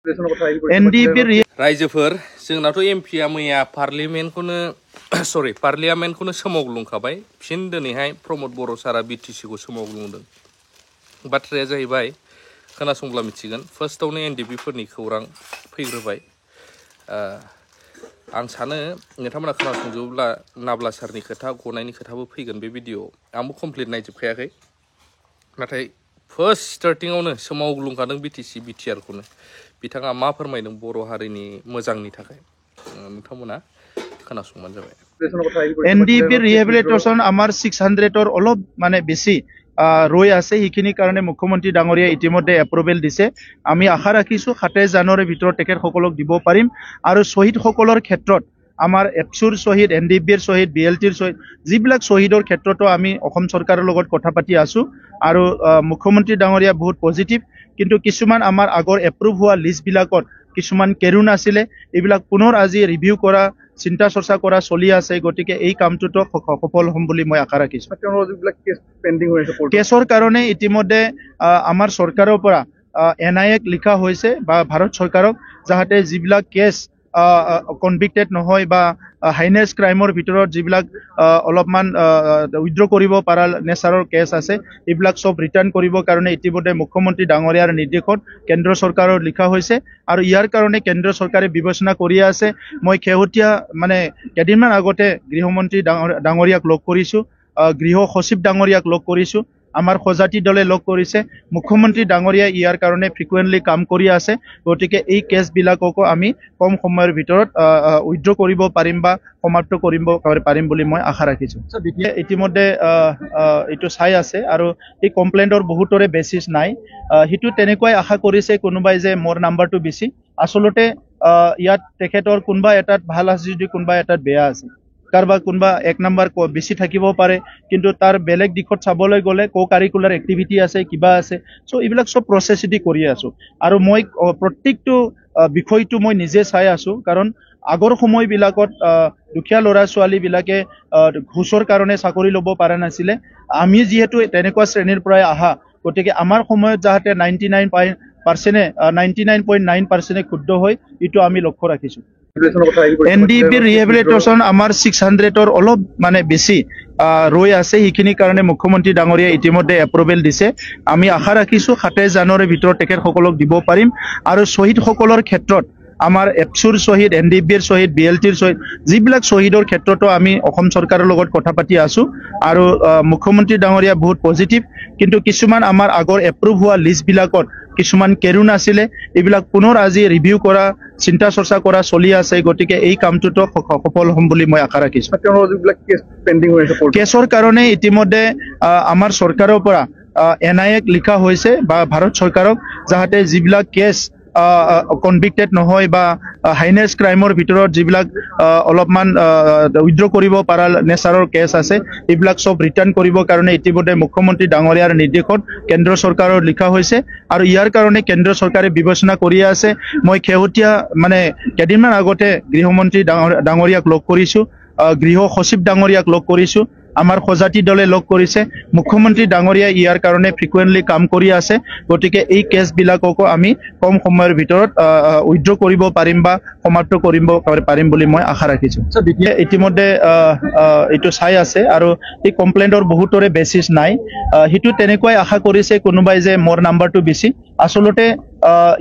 NDP रायजोफोर जोंनाथ' एमपिआ मैया पार्लियामेन्टखौनो सोमावग्लुंखाबाय फिन दिनैहाय प्रमद बर' सारा बिटिसिखौ सोमावग्लुंदों। बाथ्राया जाहैबाय खोनासंब्ला मिथिगोन फार्स्टआवनो एनडिपिफोरनि खौरां फैग्रोबाय। आं सानो नोंथांमोना खोनासंजोबोब्ला नाब्ला सारनि खोथा गनायनि खोथाबो फैगोन बे भिडिअ'। आंबो कमप्लिट नायजोबखायाखै, नाथाय फार्स्ट स्टार्टिंआवनो सोमावग्लुंखादों बिटिसि बिटिआरखौनो। बिथाङा मा फोरमायदों बर' हारिनि मोजांनि थाखाय नोंथांमोना खोनासंबानो जाबाय। NDP রিহেবিলিটেশন আমার 600 অলপ মানে বেশি রই আছে, সেইখিনি কাৰণে মুখ্যমন্ত্ৰী ডাঙৰীয়া ইতিমধ্যে এপ্ৰুভেল দিছে। আমি আশা ৰাখিছো 27 জানুৱাৰীৰ ভিতৰত তেখেতসকলক দিব পাৰিম। আৰু শ্বহীদসকলৰ ক্ষেত্ৰত আমাৰ এপচুৰ শ্বহীদ, NDPৰ শ্বহীদ, BLTৰ শ্বহীদ, যিবিলাক শ্বহীদৰ ক্ষেত্ৰতো আমি অসম চৰকাৰৰ লগত কথা পাতি আছো। আৰু মুখ্যমন্ত্ৰী ডাঙৰীয়া বহুত পজিটিভ, কিন্তু কিছুমান আমাৰ আগৰ এপ্ৰুভ হোৱা লিষ্টবিলাকত কিছুমান কেৰুণ আছিলে, এইবিলাক পুনৰ আজি ৰিভিউ কৰা চিন্তা চৰ্চা কৰা চলি আছে। গতিকে এই কামটোতো সফল হ'ম বুলি মই আশা ৰাখিছো। কেছৰ কাৰণে ইতিমধ্যে আমাৰ চৰকাৰৰ পৰা NIAক লিখা হৈছে বা ভাৰত চৰকাৰক, যাতে যিবিলাক কেছ কনভিক্টেড নহয় বা হাইনেছ ক্ৰাইমৰ ভিতৰত যিবিলাক অলপমান উইথড্ৰ কৰিব পৰা নেচাৰৰ কেছ আছে, এইবিলাক চব ৰিটাৰ্ণ কৰিবৰ কাৰণে ইতিমধ্যে মুখ্যমন্ত্ৰী ডাঙৰীয়াৰ নিৰ্দেশত কেন্দ্ৰ চৰকাৰৰ লিখা হৈছে। আৰু ইয়াৰ কাৰণে কেন্দ্ৰ চৰকাৰে বিবেচনা কৰি আছে। মই শেহতীয়া মানে কেইদিনমান আগতে গৃহমন্ত্ৰী ডাঙৰীয়াক লগ কৰিছো, গৃহ সচিব ডাঙৰীয়াক লগ কৰিছো, আমাৰ সজাতি দলে লগ কৰিছে। মুখ্যমন্ত্ৰী ডাঙৰীয়া ইয়াৰ কাৰণে ফ্ৰিকুৱেণ্টলি কাম কৰি আছে। গতিকে এই কেছবিলাককো আমি কম সময়ৰ ভিতৰত উইথড্ৰ কৰিব পাৰিম বা সমাপ্ত কৰিব পাৰিম বুলি মই আশা ৰাখিছো। ইতিমধ্যে এইটো চাই আছে আৰু এই কমপ্লেইণ্টৰ বহুতৰে বেচিছ নাই। সেইটো তেনেকুৱাই আশা কৰিছে কোনোবাই যে মোৰ নাম্বাৰটো বেছি। আচলতে ইয়াত তেখেতৰ কোনোবা এটাত ভাল আছে যদি কোনোবা এটাত বেয়া আছে। কাৰোবাৰ কোনোবা এক নাম্বাৰ বেছি থাকিব পাৰে, কিন্তু তাৰ বেলেগ দিশত চাবলৈ গ'লে কাৰিকুলাৰ এক্টিভিটি আছে, কিবা আছে। চ' এইবিলাক চব প্ৰচেছেদি কৰি আছো। আৰু মই প্ৰত্যেকটো বিষয়টো মই নিজে চাই আছো, কাৰণ আগৰ সময়বিলাকত দুখীয়া ল'ৰা ছোৱালীবিলাকে ঘোষৰ কাৰণে চাকৰি ল'ব পৰা নাছিলে। আমি যিহেতু তেনেকুৱা শ্ৰেণীৰ পৰাই আহা, গতিকে আমাৰ সময়ত যাতে 99.9% ক্ষুদ্ধ হয়, এইটো আমি লক্ষ্য ৰাখিছো। NDP ৰিহেবিলিটেশ্যন আমাৰ 600 অলপ মানে বেছি ৰৈ আছে, সেইখিনি কাৰণে মুখ্যমন্ত্ৰী ডাঙৰীয়া ইতিমধ্যে এপ্ৰুভেল দিছে। আমি আশা ৰাখিছো 27 জানুৱাৰীৰ ভিতৰত তেখেতসকলক দিব পাৰিম। আৰু শ্বহীদসকলৰ ক্ষেত্ৰত আমাৰ এপচুৰ শ্বহীদ, NDPৰ শ্বহীদ, BLTৰ শ্বহীদ, যিবিলাক শ্বহীদৰ ক্ষেত্ৰতো আমি অসম চৰকাৰৰ লগত কথা পাতি আছো। আৰু মুখ্যমন্ত্ৰী ডাঙৰীয়া বহুত পজিটিভ, কিন্তু কিছুমান আমাৰ আগৰ এপ্ৰুভ হোৱা লিষ্টবিলাকত কিছুমান কেৰুণ আছিলে, এইবিলাক পুনৰ আজি ৰিভিউ কৰা চিন্তা চৰ্চা কৰা চলি আছে। গতিকে এই কামটোতো সফল হ'ম বুলি মই আশা ৰাখিছো। কেছৰ কাৰণে ইতিমধ্যে আমাৰ চৰকাৰৰ পৰা NIAক লিখা হৈছে বা ভাৰত চৰকাৰক, যাতে যিবিলাক কেছ কনভিক্টেড নহয় বা হাইনেছ ক্ৰাইমৰ ভিতৰত যিবিলাক অলপমান উইথড্ৰ কৰিব পৰা নেচাৰৰ কেছ আছে, এইবিলাক চব ৰিটাৰ্ণ কৰিবৰ কাৰণে ইতিমধ্যে মুখ্যমন্ত্ৰী ডাঙৰীয়াৰ নিৰ্দেশত কেন্দ্ৰ চৰকাৰৰ লিখা হৈছে। আৰু ইয়াৰ কাৰণে কেন্দ্ৰ চৰকাৰে বিবেচনা কৰি আছে। মই শেহতীয়া মানে কেইদিনমান আগতে গৃহমন্ত্ৰী ডাঙৰীয়াক লগ কৰিছো, গৃহ সচিব ডাঙৰীয়াক লগ কৰিছো, আমাৰ সজাতি দলে লগ কৰিছে। মুখ্যমন্ত্ৰী ডাঙৰীয়া ইয়াৰ কাৰণে ফ্ৰিকুৱেণ্টলি কাম কৰি আছে। গতিকে এই কেছবিলাককো আমি কম সময়ৰ ভিতৰত উইথড্ৰ কৰিব পাৰিম বা সমাপ্ত কৰিব পাৰিম বুলি মই আশা ৰাখিছো। ইতিমধ্যে এইটো চাই আছে আৰু এই কমপ্লেইণ্টৰ বহুতৰে বেচিছ নাই। সেইটো তেনেকুৱাই আশা কৰিছে কোনোবাই যে মোৰ নাম্বাৰটো বেছি। আচলতে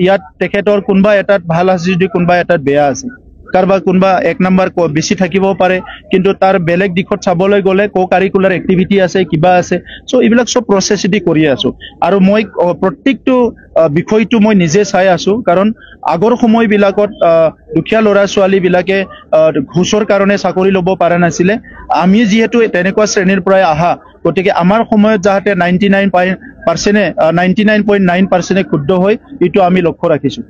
ইয়াত তেখেতৰ কোনোবা এটাত ভাল আছে যদি কোনোবা এটাত বেয়া আছে। কাৰোবাৰ কোনোবা এক নাম্বাৰ বেছি থাকিব পাৰে, কিন্তু তাৰ বেলেগ দিশত চাবলৈ গ'লে কাৰিকুলাৰ এক্টিভিটি আছে, কিবা আছে। চ' এইবিলাক চব প্ৰচেছেদি কৰি আছো। আৰু মই প্ৰত্যেকটো বিষয়টো মই নিজে চাই আছো, কাৰণ আগৰ সময়বিলাকত দুখীয়া ল'ৰা ছোৱালীবিলাকে ঘোষৰ কাৰণে চাকৰি ল'ব পৰা নাছিলে। আমি যিহেতু তেনেকুৱা শ্ৰেণীৰ পৰাই আহা, গতিকে আমাৰ সময়ত যাতে 99.9% ক্ষুদ্ধ হয়, এইটো আমি লক্ষ্য ৰাখিছো।